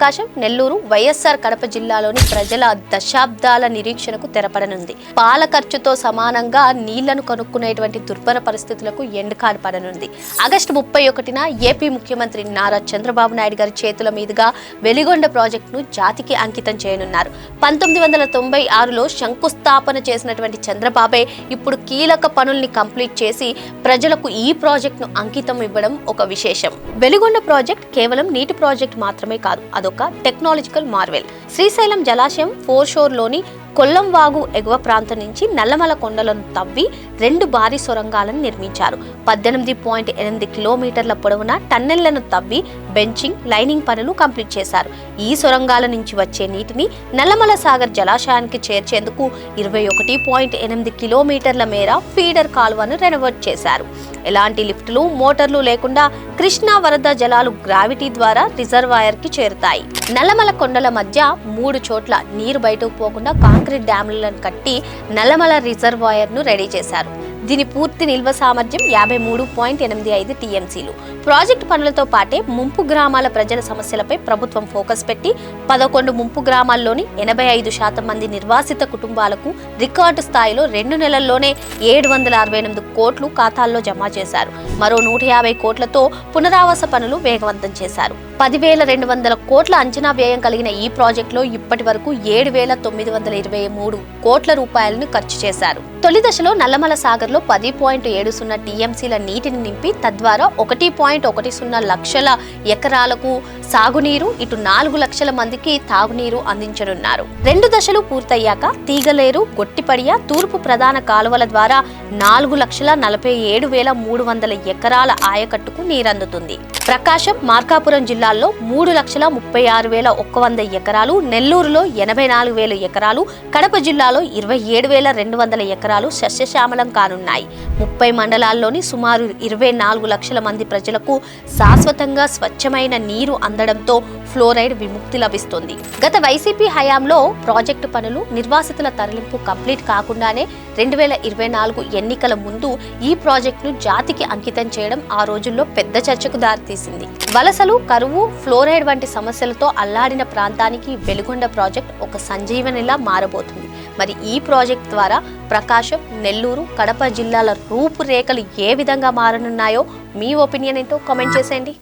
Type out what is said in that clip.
ప్రకాశం, నెల్లూరు, వైఎస్ఆర్ కడప జిల్లాలోని ప్రజల దశాబ్దాల నిరీక్షణకు తెరపడనుంది. పాల ఖర్చుతో సమానంగా నీళ్లను కనుక్కునేటువంటి దుర్భర పరిస్థితులకు ఎండకాడు పడనుంది. ఆగస్టు 31న ఏపీ ముఖ్యమంత్రి నారా చంద్రబాబు నాయుడు గారి చేతుల మీదుగా వెలిగొండ ప్రాజెక్టును జాతికి అంకితం చేయనున్నారు. 1996లో శంకుస్థాపన చేసినటువంటి చంద్రబాబే ఇప్పుడు కీలక పనుల్ని కంప్లీట్ చేసి ప్రజలకు ఈ ప్రాజెక్టును అంకితం ఇవ్వడం ఒక విశేషం. వెలిగొండ ప్రాజెక్ట్ కేవలం నీటి ప్రాజెక్ట్ మాత్రమే కాదు, అదొక టెక్నాలజికల్ మార్వెల్. శ్రీశైలం జలాశయం ఫోర్షోర్లోని కొల్లం వాగు ఎగువ ప్రాంతం నుంచి నల్లమల కొండలను తవ్వి 2 భారీ సొరంగాలను నిర్మించారు. 18.8 కిలోమీటర్ల పొడవున టన్నెళ్లను తవ్వి బెంచింగ్, లైనింగ్ పనులు కంప్లీట్ చేశారు. ఈ సొరంగాల నుంచి వచ్చే నీటిని నల్లమల సాగర్ జలాశయానికి చేర్చేందుకు 21.8 కిలోమీటర్ల మేర ఫీడర్ కాలువను రెనోవేట్ చేశారు. ఎలాంటి లిఫ్టులు, మోటార్లు లేకుండా కృష్ణా వరద జలాలు గ్రావిటీ ద్వారా రిజర్వాయర్ కి చేరుతాయి. నల్లమల కొండల మధ్య 3 చోట్ల నీరు బయటకు పోకుండా కాంక్రీట్ డ్యాములను కట్టి నల్లమల రిజర్వాయర్ ను రెడీ చేశారు. దీని పూర్తి నిల్వ సామర్థ్యం 53.85 టీఎంసీలు. ప్రాజెక్టు పనులతో పాటే ముంపు గ్రామాల ప్రజల సమస్యలపై ప్రభుత్వం ఫోకస్ పెట్టి 11 ముంపు గ్రామాల్లోని 85% మంది నిర్వాసిత కుటుంబాలకు రికార్డు స్థాయిలో 2 నెలల్లోనే 768 కోట్లు ఖాతాల్లో జమ చేశారు. మరో 150 కోట్లతో పునరావాస పనులు వేగవంతం చేశారు. 10,200 కోట్ల అంచనా వ్యయం కలిగిన ఈ ప్రాజెక్టులో ఇప్పటి వరకు 7,923 కోట్ల రూపాయలను ఖర్చు చేశారు. తొలి దశలో నల్లమల సాగర్లో 10.70 టీఎంసీల నీటిని నింపి తద్వారా 1.10 లక్షల ఎకరాలకు సాగునీరు, ఇటు 4 లక్షల మందికి తాగునీరు అందించనున్నారు. 2 దశలు పూర్తయ్యాక తీగలేరు, గొట్టిపడియ, తూర్పు ప్రధాన కాలువల ద్వారా 4,47,300 ఎకరాల ఆయకట్టుకు నీరందుతుంది. ప్రకాశం, మార్కాపురం జిల్లాల్లో 3,36,100 ఎకరాలు, నెల్లూరులో 84,000 ఎకరాలు, కడప జిల్లాలో 27,200 ఎకరాలు సస్యశ్యామలం కానున్నాయి. 30 మండలాల్లోని సుమారు 24 లక్షల మంది ప్రజలకు శాశ్వతంగా స్వచ్ఛమైన నీరు అందడంతో ఫ్లోరైడ్ విముక్తి లభిస్తుంది. గత వైసీపీ హయాంలో ప్రాజెక్టు పనులు, నిర్వాసితుల తరలింపు కంప్లీట్ కాకుండానే 2024 ఎన్నికల ముందు ఈ ప్రాజెక్టును జాతికి అంకితం చేయడం ఆ రోజుల్లో పెద్ద చర్చకు దారితీసింది. వలసలు, కరువు, ఫ్లోరైడ్ వంటి సమస్యలతో అల్లాడిన ప్రాంతానికి వెలిగొండ ప్రాజెక్ట్ ఒక సంజీవనిలా మారబోతుంది. మరి ఈ ప్రాజెక్ట్ ద్వారా ప్రకాశం, నెల్లూరు, కడప జిల్లాల రూపురేఖలు ఏ విధంగా మారనున్నాయో మీ ఒపీనియన్ ఏంటో కామెంట్ చేసేయండి.